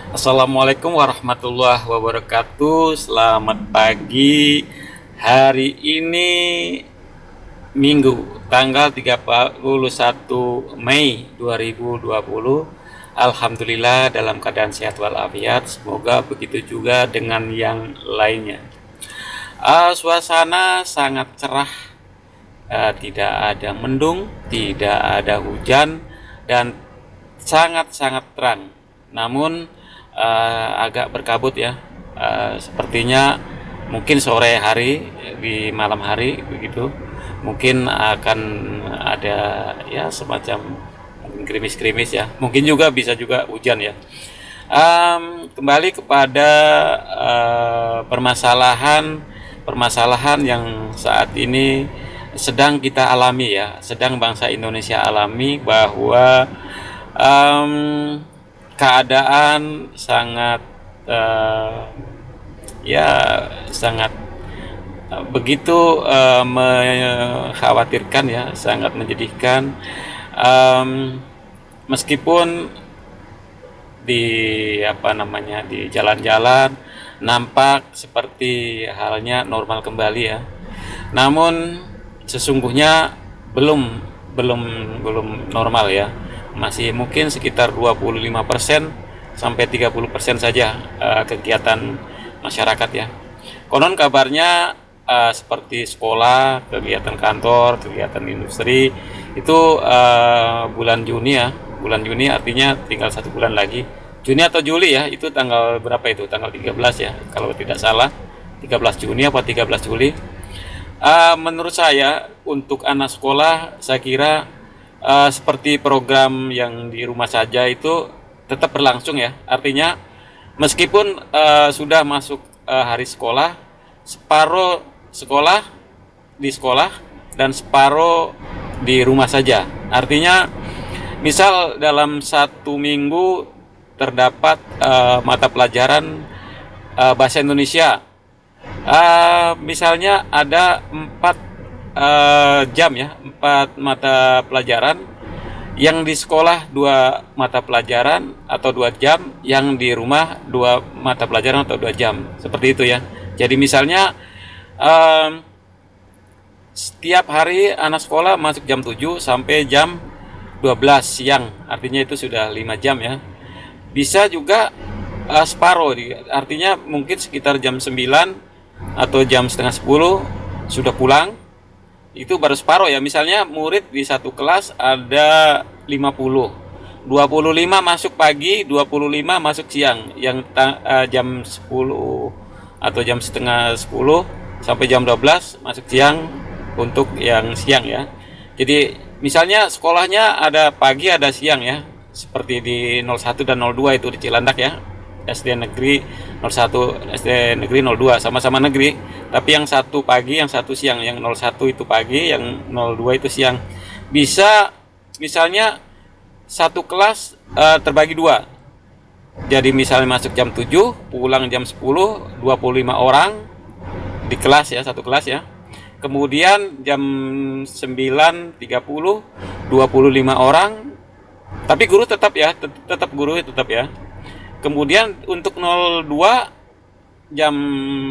Assalamualaikum warahmatullahi wabarakatuh. Selamat pagi. Hari ini Minggu, tanggal 31 Mei 2020. Alhamdulillah dalam keadaan sehat walafiat. Semoga begitu juga dengan yang lainnya. Suasana sangat cerah, tidak ada mendung, tidak ada hujan, dan sangat-sangat terang. Namun agak berkabut ya. Sepertinya mungkin sore hari, di malam hari begitu, mungkin akan ada ya semacam mungkin krimis-krimis ya. Mungkin juga bisa juga hujan ya. Kembali kepada permasalahan yang saat ini sedang kita alami ya, sedang bangsa Indonesia alami, bahwa um, keadaan sangat ya sangat begitu mengkhawatirkan ya, sangat menyedihkan. Um, Meskipun di di jalan-jalan nampak seperti halnya normal kembali ya, namun sesungguhnya belum belum belum normal ya. Masih mungkin sekitar 25% sampai 30% saja kegiatan masyarakat ya. Konon kabarnya seperti sekolah, kegiatan kantor, kegiatan industri itu bulan Juni ya. Bulan Juni artinya tinggal 1 bulan lagi. Juni atau Juli ya, itu tanggal berapa itu? Tanggal 13 ya, kalau tidak salah. 13 Juni apa 13 Juli. Menurut saya untuk anak sekolah, saya kira seperti program yang di rumah saja itu tetap berlangsung ya. Artinya meskipun sudah masuk hari sekolah, separuh sekolah di sekolah dan separuh di rumah saja. Artinya misal dalam 1 minggu terdapat mata pelajaran bahasa Indonesia. Misalnya ada 4 jam ya, 4 mata pelajaran. Yang di sekolah 2 mata pelajaran atau 2 jam, yang di rumah 2 mata pelajaran atau 2 jam, seperti itu ya. Jadi misalnya um, setiap hari anak sekolah masuk jam 7 sampai jam 12 siang, artinya itu sudah 5 jam ya. Bisa juga separuh, artinya mungkin sekitar jam 9 atau jam setengah 10 sudah pulang. Itu baru separuh ya. Misalnya murid di satu kelas ada 50, 25 masuk pagi, 25 masuk siang, yang jam 10 atau jam setengah 10 sampai jam 12 masuk siang untuk yang siang ya. Jadi misalnya sekolahnya ada pagi ada siang ya, seperti di 01 dan 02 itu di Cilandak ya, SD negeri 01, SD negeri 02, sama-sama negeri, tapi yang satu pagi, yang satu siang. Yang 01 itu pagi, yang 02 itu siang. Bisa misalnya satu kelas terbagi dua. Jadi misalnya masuk jam 7, pulang jam 10, 25 orang di kelas ya, satu kelas ya. Kemudian jam 9.30, 25 orang, tapi guru tetap ya, tetap guru tetap ya. Kemudian untuk 02 jam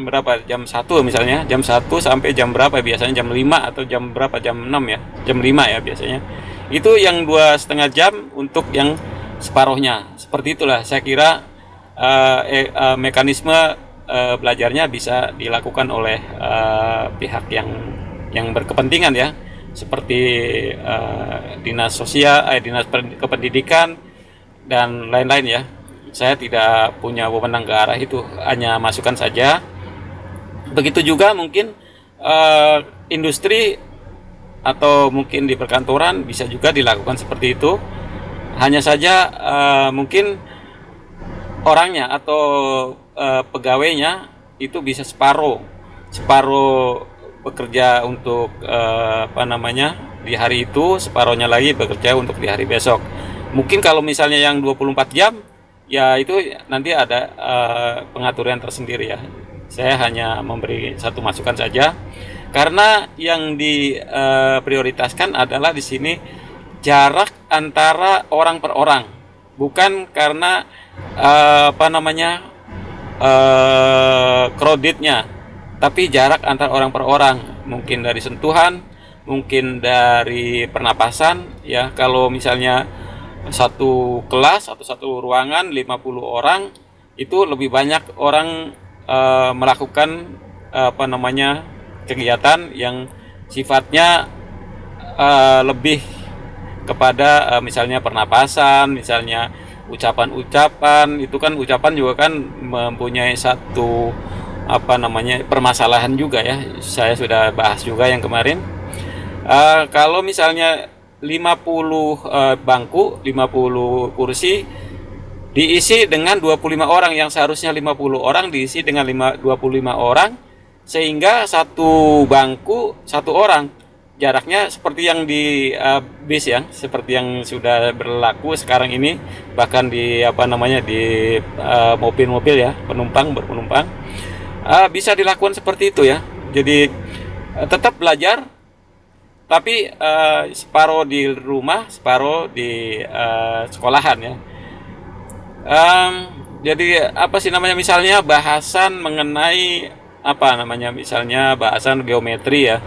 berapa? Jam 1 misalnya, jam 1 sampai jam berapa? Biasanya jam 5 atau jam berapa? Jam 6 ya, jam 5 ya biasanya. Itu yang 2,5 jam untuk yang separuhnya. Seperti itulah saya kira mekanisme belajarnya bisa dilakukan oleh pihak yang berkepentingan ya, seperti dinas sosial, dinas kependidikan dan lain-lain ya. Saya tidak punya wewenang ke arah itu, hanya masukan saja. Begitu juga mungkin industri atau mungkin di perkantoran bisa juga dilakukan seperti itu. Hanya saja mungkin orangnya atau pegawainya itu bisa separuh, separuh bekerja untuk di hari itu, separuhnya lagi bekerja untuk di hari besok. Mungkin kalau misalnya yang 24 jam, ya itu nanti ada pengaturan tersendiri ya. Saya hanya memberi satu masukan saja, karena yang diprioritaskan adalah di sini jarak antara orang per orang. bukan karena apa namanya kreditnya, tapi jarak antar orang per orang, mungkin dari sentuhan, mungkin dari pernapasan ya. Kalau misalnya satu kelas atau satu ruangan 50 orang, itu lebih banyak orang melakukan apa namanya kegiatan yang sifatnya lebih kepada misalnya pernapasan, misalnya ucapan-ucapan. Itu kan ucapan juga kan mempunyai satu apa namanya permasalahan juga ya. Saya sudah bahas juga yang kemarin. Kalau misalnya 50 bangku, 50 kursi diisi dengan 25 orang, yang seharusnya 50 orang diisi dengan 25 orang, sehingga satu bangku satu orang. Jaraknya seperti yang di bis ya, seperti yang sudah berlaku sekarang ini, bahkan di apa namanya di mobil-mobil ya, berpenumpang bisa dilakukan seperti itu ya. Jadi tetap belajar, tapi separuh di rumah, separuh di sekolahan ya. Jadi apa sih namanya, misalnya bahasan mengenai apa namanya, misalnya bahasan geometri ya.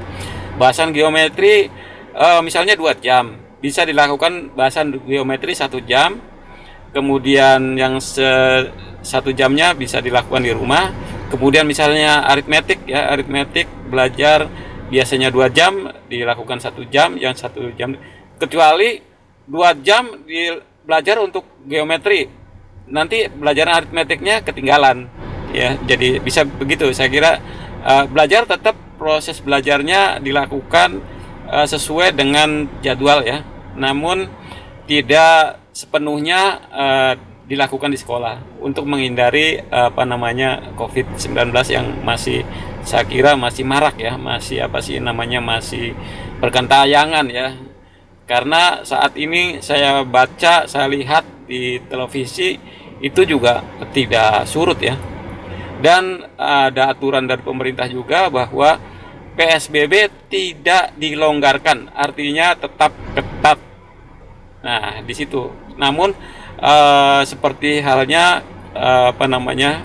Bahasan geometri misalnya 2 jam, bisa dilakukan bahasan geometri 1 jam. Kemudian yang 1 jamnya bisa dilakukan di rumah. Kemudian misalnya aritmetik ya, aritmetik belajar biasanya 2 jam, dilakukan 1 jam, yang 1 jam. Kecuali 2 jam belajar untuk geometri, nanti belajar aritmetiknya ketinggalan ya. Jadi bisa begitu. Saya kira belajar tetap, proses belajarnya dilakukan sesuai dengan jadwal ya, namun tidak sepenuhnya dilakukan di sekolah untuk menghindari apa namanya COVID-19 yang masih, saya kira masih marak ya, masih apa sih namanya, masih bergentayangan ya. Karena saat ini saya baca, saya lihat di televisi itu juga tidak surut ya. Dan ada aturan dari pemerintah juga bahwa PSBB tidak dilonggarkan, artinya tetap ketat. Nah, di situ. Namun seperti halnya apa namanya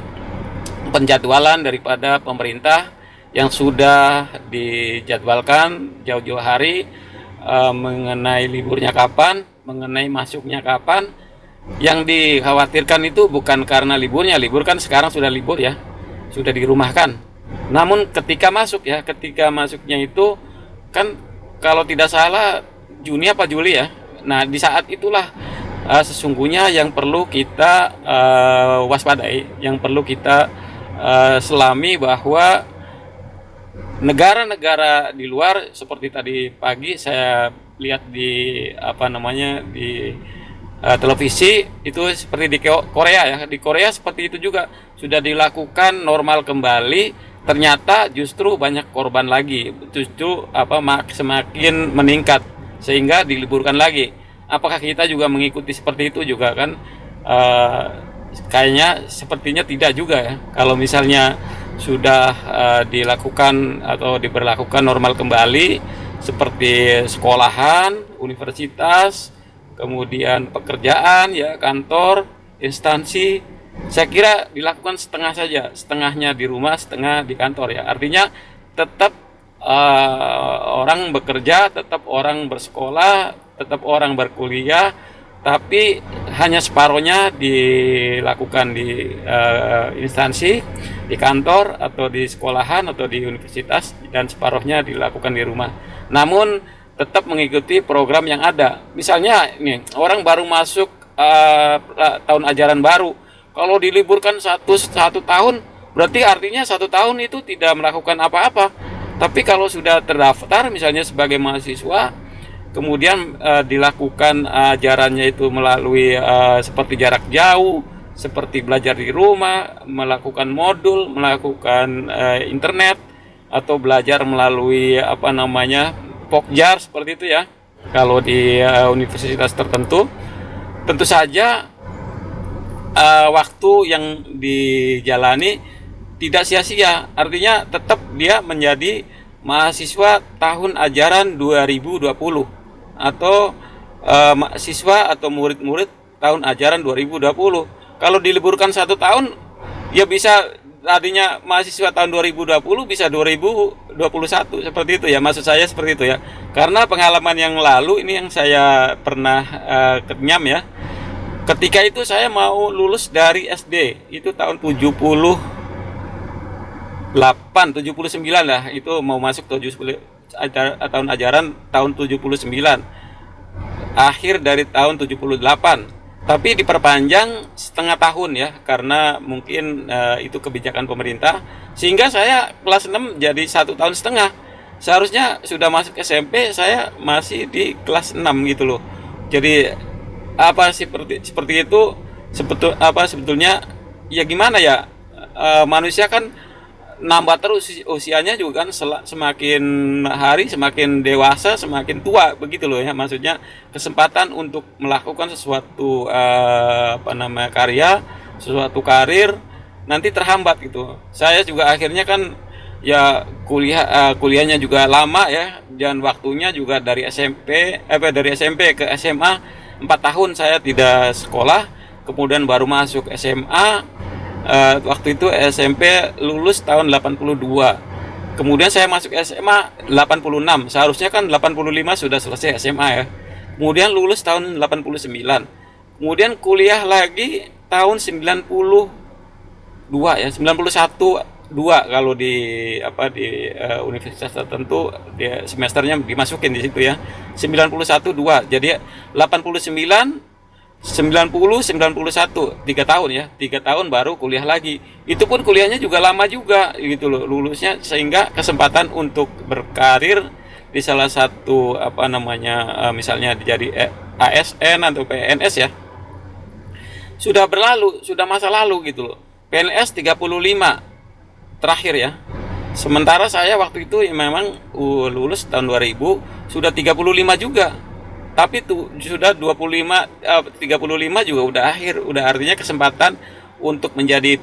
penjadwalan daripada pemerintah yang sudah dijadwalkan jauh-jauh hari mengenai liburnya kapan, mengenai masuknya kapan. Yang dikhawatirkan itu bukan karena liburnya, libur kan sekarang sudah libur ya, sudah dirumahkan. Namun ketika masuk ya, ketika masuknya itu kan kalau tidak salah Juni apa Juli ya. Nah, di saat itulah sesungguhnya yang perlu kita waspadai, yang perlu kita selami, bahwa negara-negara di luar, seperti tadi pagi saya lihat di apa namanya di televisi itu, seperti di Korea ya. Di Korea seperti itu juga sudah dilakukan normal kembali, ternyata justru banyak korban lagi, justru apa semakin meningkat sehingga diliburkan lagi. Apakah kita juga mengikuti seperti itu juga kan? Kayaknya sepertinya tidak juga ya. Kalau misalnya sudah dilakukan atau diberlakukan normal kembali, seperti sekolahan, universitas, kemudian pekerjaan ya, kantor, instansi, saya kira dilakukan setengah saja, setengahnya di rumah, setengah di kantor ya. Artinya tetap orang bekerja, tetap orang bersekolah, tetap orang berkuliah, tapi hanya separuhnya dilakukan di instansi, di kantor, atau di sekolahan, atau di universitas, dan separuhnya dilakukan di rumah. Namun tetap mengikuti program yang ada. Misalnya ini orang baru masuk tahun ajaran baru, kalau diliburkan satu tahun, berarti artinya 1 tahun itu tidak melakukan apa-apa. Tapi kalau sudah terdaftar misalnya sebagai mahasiswa, kemudian dilakukan ajarannya itu melalui seperti jarak jauh, seperti belajar di rumah, melakukan modul, melakukan internet, atau belajar melalui apa namanya Pokjar, seperti itu ya. Kalau di universitas tertentu, tentu saja waktu yang dijalani tidak sia-sia. Artinya tetap dia menjadi mahasiswa tahun ajaran 2020, atau mahasiswa atau murid-murid tahun ajaran 2020. Kalau diliburkan 1 tahun, ya bisa tadinya mahasiswa tahun 2020 bisa 2021 seperti itu ya. Maksud saya seperti itu ya. Karena pengalaman yang lalu ini yang saya pernah kenyam ya. Ketika itu saya mau lulus dari SD, itu tahun 79 lah, itu mau masuk tahun ajaran tahun 79, akhir dari tahun 78. Tapi diperpanjang setengah tahun ya, karena mungkin itu kebijakan pemerintah, sehingga saya kelas 6 jadi 1 tahun setengah. Seharusnya sudah masuk SMP, saya masih di kelas 6 gitu loh. Jadi seperti itu, sebetulnya ya gimana ya, manusia kan nambah terus usianya juga kan, semakin hari semakin dewasa semakin tua begitu loh ya. Maksudnya kesempatan untuk melakukan sesuatu karya, sesuatu karir nanti terhambat gitu. Saya juga akhirnya kan ya kuliahnya juga lama ya, dan waktunya juga dari SMP ke SMA 4 tahun saya tidak sekolah, kemudian baru masuk SMA. Waktu itu SMP lulus tahun 82. Kemudian saya masuk SMA 86. Seharusnya kan 85 sudah selesai SMA ya. Kemudian lulus tahun 89. Kemudian kuliah lagi tahun 92 ya, 91 2 kalau di universitas tertentu dia semesternya dimasukin di situ ya. 91 2. Jadi 89 90 91, 3 tahun ya. 3 tahun baru kuliah lagi. Itu pun kuliahnya juga lama juga gitu loh lulusnya, sehingga kesempatan untuk berkarir di salah satu misalnya jadi ASN atau PNS ya, sudah berlalu, sudah masa lalu gitu loh. PNS 35 terakhir ya. Sementara saya waktu itu ya memang lulus tahun 2000 sudah 35 juga. Tapi tuh sudah 35 juga udah akhir, udah artinya kesempatan untuk menjadi